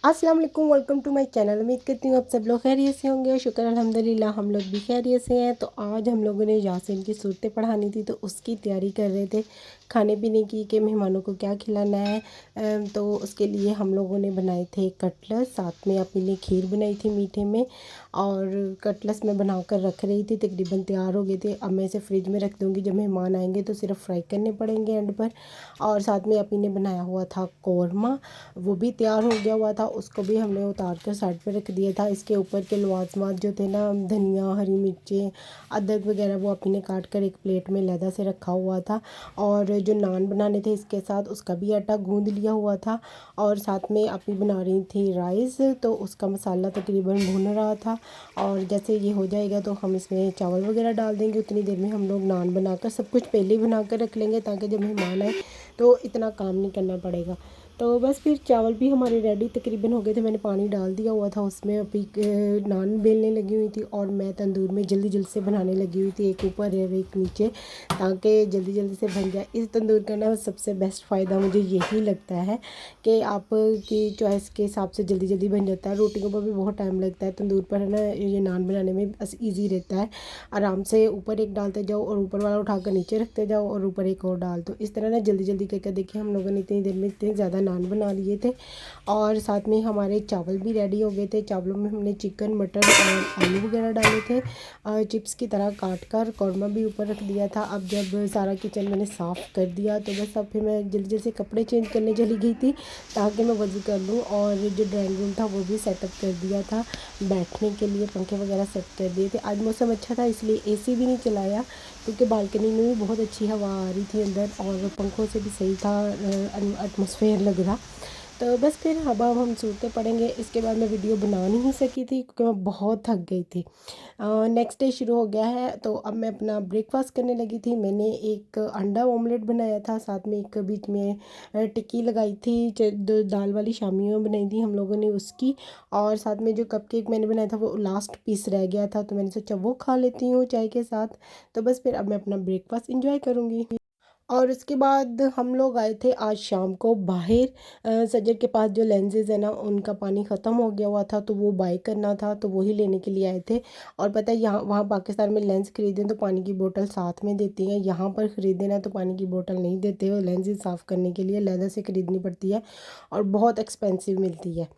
अस्सलाम वालेकुम, welcome to my channel. उम्मीद करती हूँ आप सब लोग खैरियत से होंगे। शुक्र अल्हम्दुलिल्लाह हम लोग भी खैरियत से हैं। तो आज हम लोगों ने यासीन की सूरतें पढ़ानी थी, तो उसकी तैयारी कर रहे थे खाने पीने की कि मेहमानों को क्या खिलाना है। तो उसके लिए हम लोगों ने बनाए थे कटलेट, साथ में अपनी ने खीर बनाई थी मीठे में। और कटलेट मैं बना कर रख रही थी, तकरीबन तैयार हो गए थे। अब मैं इसे फ्रिज में रख दूँगी, जब मेहमान आएंगे तो सिर्फ फ्राई करने पड़ेंगे एंड पर। और साथ में अपनी ने बनाया हुआ था कौरमा, वो भी तैयार हो गया हुआ था। उसको भी हमने उतार कर साइड पे रख दिया था। इसके ऊपर के लवाजमात जो थे ना, धनिया, हरी मिर्चें, अदरक वगैरह, वो अपनी ने काट कर एक प्लेट में लहदा से रखा हुआ था। और जो नान बनाने थे इसके साथ, उसका भी आटा गूंद लिया हुआ था। और साथ में अपनी बना रही थी राइस, तो उसका मसाला तकरीबन भून रहा था। और जैसे ये हो जाएगा तो हम इसमें चावल वगैरह डाल देंगे। उतनी देर में हम लोग नान बनाकर सब कुछ पहले ही बना कर रख लेंगे, ताकि जब मेहमान आए तो इतना काम नहीं करना पड़ेगा। तो बस फिर चावल भी हमारे रेडी तकरीबन हो गए थे। मैंने पानी डाल दिया हुआ था उसमें। अभी नान बेलने लगी हुई थी और मैं तंदूर में जल्दी जल्दी से बनाने लगी हुई थी, एक ऊपर और एक नीचे, ताकि जल्दी जल्दी से बन जाए। इस तंदूर का ना सबसे बेस्ट फ़ायदा मुझे यही लगता है कि आपकी चॉइस के हिसाब से जल्दी जल्दी बन जाता है। रोटियों पर भी बहुत टाइम लगता है, तंदूर पर है ना ये नान बनाने में बस ईजी रहता है। आराम से ऊपर एक डालते जाओ और ऊपर वाला उठाकर नीचे रखते जाओ और ऊपर एक और डाल दो। इस तरह ना जल्दी जल्दी करके देखिए हम लोगों ने इतनी देर में इतने ज़्यादा नान बना लिए थे। और साथ में हमारे चावल भी रेडी हो गए थे। चावलों में हमने चिकन, मटर और आलू वगैरह डाले थे, चिप्स की तरह काट कर। कौरमा भी ऊपर रख दिया था। अब जब सारा किचन मैंने साफ़ कर दिया तो बस अब फिर मैं जल्दी जल्दी से कपड़े चेंज करने चली गई थी, ताकि मैं वज़ू कर लूँ। और जो ड्राइंग रूम था वो भी सेटअप कर दिया था, बैठने के लिए पंखे वगैरह सेट कर दिए थे। आज मौसम अच्छा था इसलिए एसी भी नहीं चलाया, क्योंकि बालकनी में भी बहुत अच्छी हवा आ रही थी अंदर, और पंखों से भी सही था एटमॉस्फेयर लग रहा। तो बस फिर अब हम सूरतें पढ़ेंगे। इसके बाद मैं वीडियो बना नहीं सकी थी, क्योंकि मैं बहुत थक गई थी। नेक्स्ट डे शुरू हो गया है, तो अब मैं अपना ब्रेकफास्ट करने लगी थी। मैंने एक अंडा ऑमलेट बनाया था, साथ में एक बीच में टिक्की लगाई थी, दो दाल वाली शामियाँ बनाई थी हम लोगों ने उसकी। और साथ में जो कपकेक मैंने बनाया था वो लास्ट पीस रह गया था, तो मैंने सोचा वो खा लेती हूँ चाय के साथ। तो बस फिर अब मैं अपना ब्रेकफास्ट इंजॉय करूँगी। और उसके बाद हम लोग आए थे आज शाम को बाहर, सज्जर के पास जो लेंसेज है ना, उनका पानी ख़त्म हो गया हुआ था, तो वो बाई करना था, तो वही लेने के लिए आए थे। और पता है यहाँ वहाँ पाकिस्तान में लेंस खरीदें तो पानी की बोतल साथ में देती हैं, यहाँ पर ख़रीदें ना तो पानी की बोतल नहीं देते हो। लेंसेज साफ़ करने के लिए अलहदा से ख़रीदनी पड़ती है और बहुत एक्सपेंसिव मिलती है।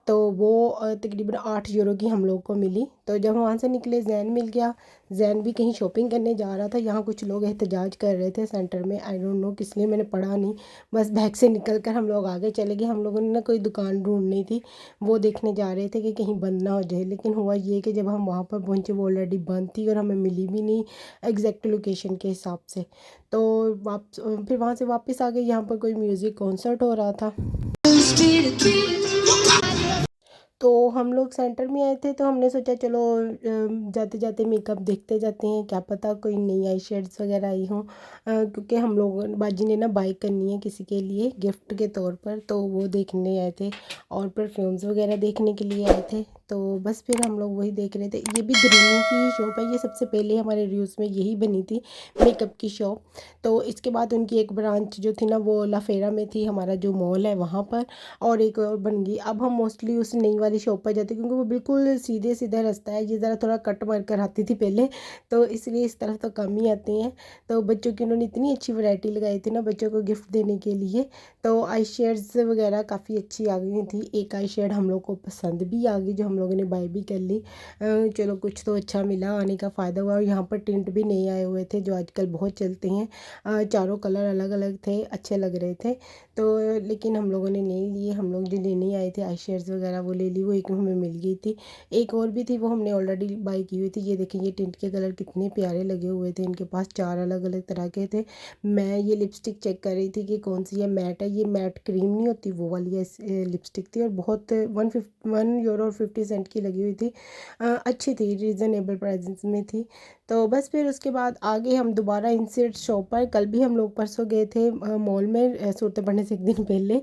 तो वो तकरीबन 8 यूरो की हम लोग को मिली। तो जब वहाँ से निकले जैन मिल गया। जैन भी कहीं शॉपिंग करने जा रहा था। यहाँ कुछ लोग एहतजाज कर रहे थे सेंटर में, आई डोंट नो किस लिए, मैंने पढ़ा नहीं। बस बैग से निकल कर हम लोग आगे चले गए। हम लोगों ने ना कोई दुकान ढूंढनी थी, वो देखने जा रहे थे कि कहीं बंद ना हो जाए। लेकिन हुआ ये कि जब हम वहाँ पर पहुँचे वो ऑलरेडी बंद थी और हमें मिली भी नहीं एग्जैक्ट लोकेशन के हिसाब से। तो फिर वहाँ से वापस आ गए। यहाँ पर कोई म्यूज़िक कॉन्सर्ट हो रहा था, तो हम लोग सेंटर में आए थे, तो हमने सोचा चलो जाते जाते मेकअप देखते जाते हैं, क्या पता कोई नई आई शेड्स वगैरह आई हों। क्योंकि हम लोग बाजी ने ना बाई करनी है किसी के लिए गिफ्ट के तौर पर, तो वो देखने आए थे। और परफ्यूम्स वगैरह देखने के लिए आए थे। तो बस फिर हम लोग वही देख रहे थे। ये भी दुरुनी की शॉप है, ये सबसे पहले हमारे रिव्यूज़ में यही बनी थी, मेकअप की शॉप। तो इसके बाद उनकी एक ब्रांच जो थी ना वो लाफेरा में थी, हमारा जो मॉल है वहाँ पर। और एक और बन गई। अब हम मोस्टली उस नई वाली शॉप पर जाते, क्योंकि वो बिल्कुल सीधे सीधा रास्ता है। ये ज़रा थोड़ा कट मार कर आती थी पहले, तो इसलिए इस तरफ तो कम ही आते हैं। तो बच्चों की उन्होंने इतनी अच्छी वैरायटी लगाई थी ना बच्चों को गिफ्ट देने के लिए। तो आई शेड्स वगैरह काफ़ी अच्छी आ गई थी। एक आई शेड हम लोग को पसंद भी आ गई, जो हम लोगों ने बाय भी कर ली। चलो कुछ तो अच्छा मिला, आने का फ़ायदा हुआ। और यहाँ पर टिंट भी नए आए हुए थे, जो आजकल बहुत चलते हैं। चारों कलर अलग अलग थे, अच्छे लग रहे थे। तो लेकिन हम लोगों ने नहीं लिए। हम लोग जो लेने आए थे आई शेड्स वगैरह वो ले ली, वो एक हमें मिल गई थी। एक और भी थी, वो हमने ऑलरेडी बाई की हुई थी। ये देखें, ये टिंट के कलर कितने प्यारे लगे हुए थे। इनके पास 4 अलग अलग तरह के थे। मैं ये लिपस्टिक चेक कर रही थी कि कौन सी है, मैट है। ये मैट क्रीम नहीं होती वो वाली लिपस्टिक थी, और बहुत 1 यूरो और 50 सेंट की लगी हुई थी। अच्छी थी, रीज़नेबल प्राइस में थी। तो बस फिर उसके बाद आगे हम दोबारा इंसर्ट शॉप पर, कल भी हम लोग परसों गए थे मॉल में सूरतें पढ़ने से एक दिन पहले।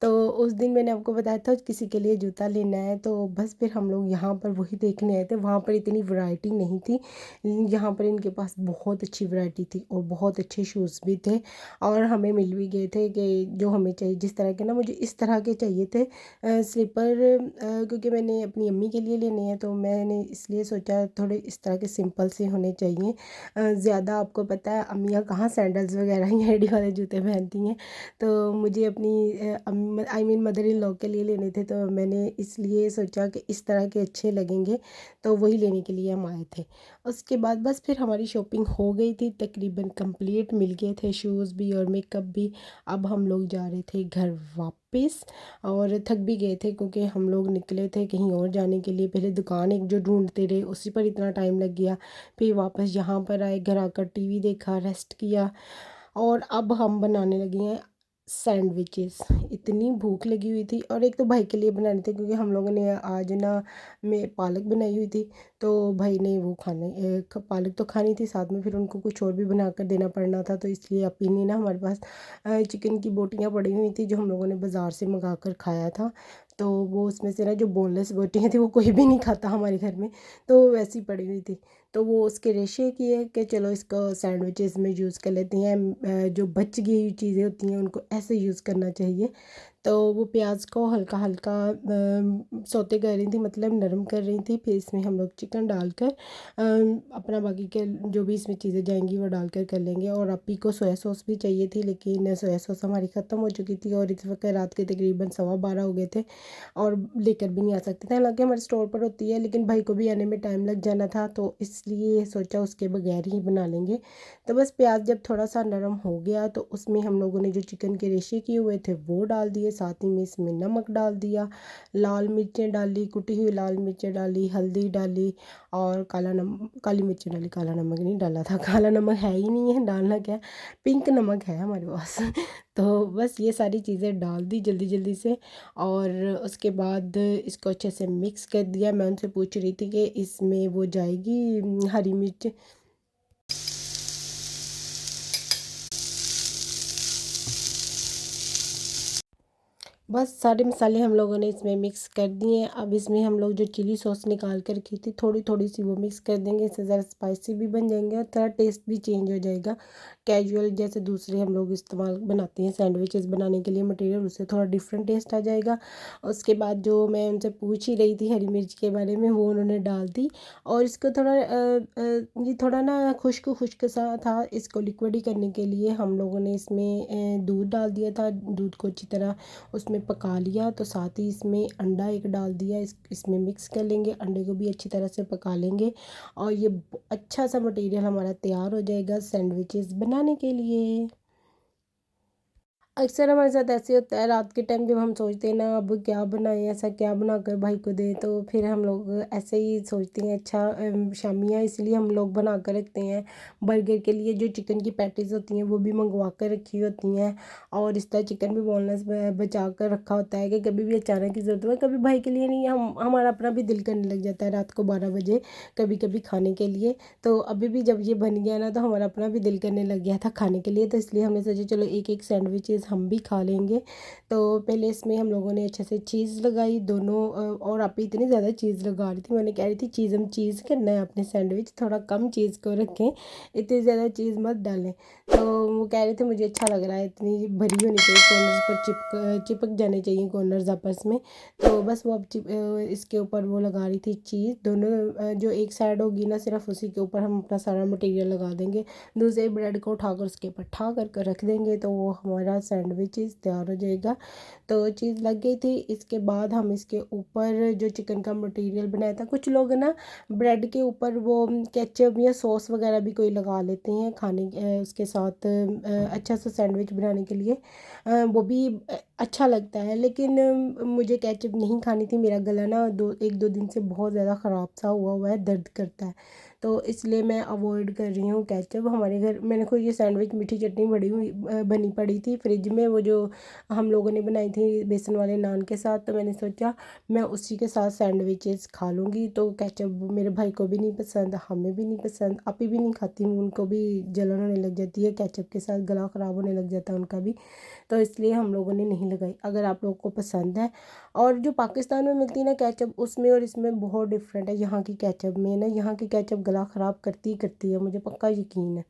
तो उस दिन मैंने आपको बताया था किसी के लिए जूता लेना है, तो बस फिर हम लोग यहाँ पर वही देखने आए थे। वहाँ पर इतनी वैरायटी नहीं थी, यहाँ पर इनके पास बहुत अच्छी वैरायटी थी और बहुत अच्छे शूज़ भी थे और हमें मिल भी गए थे कि जो हमें चाहिए, जिस तरह के ना मुझे इस तरह के चाहिए थे स्लीपर, क्योंकि मैंने अपनी अम्मी के लिए लेने हैं, तो मैंने इसलिए सोचा थोड़े इस तरह के सिंपल से होने चाहिए। ज़्यादा आपको पता है अम्मियाँ कहाँ सैंडल्स वगैरह या एड़ी वाले जूते पहनती हैं, तो मुझे अपनी I mean mother in law के लिए लेने थे, तो मैंने इसलिए सोचा कि इस तरह के अच्छे लगेंगे, तो वही लेने के लिए हम आए थे। उसके बाद बस फिर हमारी शॉपिंग हो गई थी, तकरीबन कंप्लीट, मिल गए थे शूज़ भी और मेकअप भी। अब हम लोग जा रहे थे घर वापस और थक भी गए थे क्योंकि हम लोग निकले थे कहीं और जाने के लिए। पहले दुकान एक जो ढूंढते रहे उसी पर इतना टाइम लग गया, फिर वापस यहाँ पर आए, घर आकर टीवी देखा, रेस्ट किया और अब हम बनाने लगे हैं सैंडविचेस। इतनी भूख लगी हुई थी और एक तो भाई के लिए बनाने थे क्योंकि हम लोगों ने आज ना में पालक बनाई हुई थी, तो भाई ने वो पालक तो खानी थी, साथ में फिर उनको कुछ और भी बना कर देना पड़ना था, तो इसलिए अपी ने ना हमारे पास चिकन की बोटियाँ पड़ी हुई थी जो हम लोगों ने बाज़ार से मंगा कर खाया था। तो वो उसमें से ना जो बोनलेस बोटियाँ थी वो कोई भी नहीं खाता हमारे घर में, तो वो वैसी पड़ी हुई थी। तो वो उसके रेशे किए कि चलो इसको सैंडविचेस में यूज़ कर लेते हैं। जो बच गई हुई चीज़ें होती हैं उनको ऐसे यूज़ करना चाहिए। तो वो प्याज को हल्का हल्का सौते कर रही थी, मतलब नरम कर रही थी, फिर इसमें हम लोग चिकन डालकर अपना बाकी के जो भी इसमें चीज़ें जाएंगी वो डालकर कर लेंगे। और अपी को सोया सॉस भी चाहिए थी, लेकिन सोया सॉस हमारी ख़त्म हो चुकी थी और इस वक्त रात के तकरीबन 12:15 हो गए थे और लेकर भी नहीं आ सकते थे। हालांकि हमारे स्टोर पर होती है, लेकिन भाई को भी आने में टाइम लग जाना था, तो इसलिए सोचा उसके बगैर ही बना लेंगे। तो बस प्याज जब थोड़ा सा नरम हो गया तो उसमें हम लोगों ने जो चिकन के रेशे किए हुए थे वो डाल दिए, साथ ही में इसमें नमक डाल दिया, लाल मिर्चें डाली, कुटी हुई लाल मिर्चें डाली, हल्दी डाली और काली मिर्चें डाली। काला नमक नहीं डाला था, काला नमक है ही नहीं है, डालना क्या है, पिंक नमक है हमारे पास। तो बस ये सारी चीज़ें डाल दी जल्दी जल्दी से और उसके बाद इसको अच्छे से मिक्स कर दिया। मैं उनसे पूछ रही थी कि इसमें वो जाएगी हरी मिर्च। बस सारे मसाले हम लोगों ने इसमें मिक्स कर दिए हैं। अब इसमें हम लोग जो चिली सॉस निकाल कर रखी थी थोड़ी थोड़ी सी वो मिक्स कर देंगे, इससे ज़रा स्पाइसी भी बन जाएंगे और थोड़ा टेस्ट भी चेंज हो जाएगा। कैजुअल जैसे दूसरे हम लोग इस्तेमाल बनाते हैं सैंडविचेस बनाने के लिए मटेरियल, उससे थोड़ा डिफरेंट टेस्ट आ जाएगा। उसके बाद जो मैं उनसे पूछ ही रही थी हरी मिर्च के बारे में वो उन्होंने डाल दी और इसको थोड़ा ये थोड़ा ना खुश्क खुश्क सा था, इसको लिक्विड करने के लिए हम लोगों ने इसमें दूध डाल दिया था। दूध को अच्छी तरह उसमें पका लिया, तो साथ ही इसमें अंडा एक डाल दिया, इसमें मिक्स कर लेंगे, अंडे को भी अच्छी तरह से पका लेंगे और ये अच्छा सा मटेरियल हमारा तैयार हो जाएगा सैंडविचेस बनाने के लिए। अक्सर हमारे साथ ऐसे होता है रात के टाइम जब हम सोचते हैं ना अब क्या बनाएं, ऐसा क्या बनाकर भाई को दें, तो फिर हम लोग ऐसे ही सोचते हैं अच्छा शामियाँ, इसलिए हम लोग बना कर रखते हैं। बर्गर के लिए जो चिकन की पैटीज होती हैं वो भी मंगवा कर रखी होती हैं और इस तरह चिकन भी बोनलेस बचा कर रखा होता है कि कभी भी अचानक की ज़रूरत हो। कभी भाई के लिए नहीं, हमारा अपना भी दिल करने लग जाता है रात को 12 बजे कभी कभी खाने के लिए। तो अभी भी जब ये बन गया ना तो हमारा अपना भी दिल करने लग गया था खाने के लिए, तो इसलिए हमने सोचा चलो एक एक सैंडविचेस हम भी खा लेंगे। तो पहले इसमें हम लोगों ने अच्छे से चीज़ लगाई दोनों और आप इतनी ज़्यादा चीज़ लगा रही थी, मैंने कह रही थी चीज़ करना है अपने सैंडविच, थोड़ा कम चीज़ को रखें, इतनी ज़्यादा चीज़ मत डालें। तो वो कह रहे थे मुझे अच्छा लग रहा है, इतनी भरी होनी चाहिए, कॉर्नर्स पर चिपक जाने चाहिए कॉर्नर्स आपस में। तो बस वो अब इसके ऊपर वो लगा रही थी चीज़, दोनों जो एक साइड होगी ना सिर्फ उसी के ऊपर हम अपना सारा मटेरियल लगा देंगे, दूसरे ब्रेड को उठाकर उसके ऊपर ठा कर रख देंगे, तो वो हमारा सैंडविचेस तैयार हो जाएगा। तो चीज़ लग गई थी, इसके बाद हम इसके ऊपर जो चिकन का मटेरियल बनाया था, कुछ लोग ना ब्रेड के ऊपर वो केचप या सॉस वगैरह भी कोई लगा लेते हैं खाने उसके साथ अच्छा सा सैंडविच बनाने के लिए, वो भी अच्छा लगता है, लेकिन मुझे केचप नहीं खानी थी। मेरा गला ना 1-2 दिन से बहुत ज़्यादा ख़राब सा हुआ हुआ है, दर्द करता है, तो इसलिए मैं अवॉइड कर रही हूँ केचप। हमारे घर मैंने खुद ये सैंडविच मीठी चटनी बनी पड़ी थी फ्रिज में, वो जो हम लोगों ने बनाई थी बेसन वाले नान के साथ, तो मैंने सोचा मैं उसी के साथ सैंडविचेस खा लूँगी। तो केचप मेरे भाई को भी नहीं पसंद, हमें भी नहीं पसंद, आपी भी नहीं खाती, उनको भी जलन होने लग जाती है केचप के साथ, गला ख़राब होने लग जाता है उनका भी। तो इसलिए हम लोगों ने नहीं लगाई। अगर आप लोगों को पसंद है, और जो पाकिस्तान में मिलती है ना केचप, उसमें और इसमें बहुत डिफरेंट है। यहाँ की केचप में ना, यहाँ की केचप गला ख़राब करती ही करती है, मुझे पक्का यकीन है।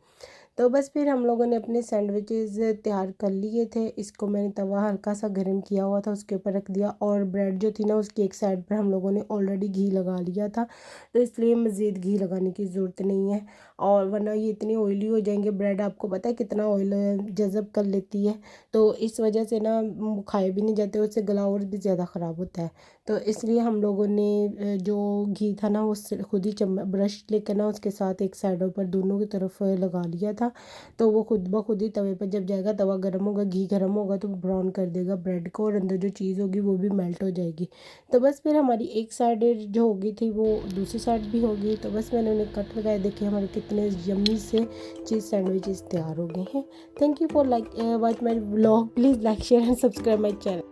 तो बस फिर हम लोगों ने अपने सैंडविचेस तैयार कर लिए थे। इसको मैंने तवा हल्का सा गर्म किया हुआ था, उसके ऊपर रख दिया, और ब्रेड जो थी ना उसकी एक साइड पर हम लोगों ने ऑलरेडी घी लगा लिया था, तो इसलिए मज़ीद घी लगाने की ज़रूरत नहीं है। और वरना ये इतनी ऑयली हो जाएंगे, ब्रेड आपको पता है कितना ऑयल जज़ब कर लेती है, तो इस वजह से ना खाए भी नहीं जाते, उससे गला और भी ज़्यादा ख़राब होता है। तो इसलिए हम लोगों ने जो घी था ना वो खुद ही चम्मच ब्रश लेकर ना उसके साथ एक साइडों पर दोनों की तरफ लगा लिया था। तो वो खुद ब खुद ही तवे पर जब जाएगा, तवा गर्म होगा, घी गर्म होगा, तो ब्राउन कर देगा ब्रेड को, और अंदर जो चीज़ होगी वो भी मेल्ट हो जाएगी। तो बस फिर हमारी एक साइड जो हो गई थी वो दूसरी साइड भी हो गई। तो बस मैंने उन्हें कट लगाए, देखिए हमारे कितने यम्मी से चीज़ सैंडविचेस तैयार हो गए हैं। Thank you for like watch my vlog. Please like share and subscribe my channel.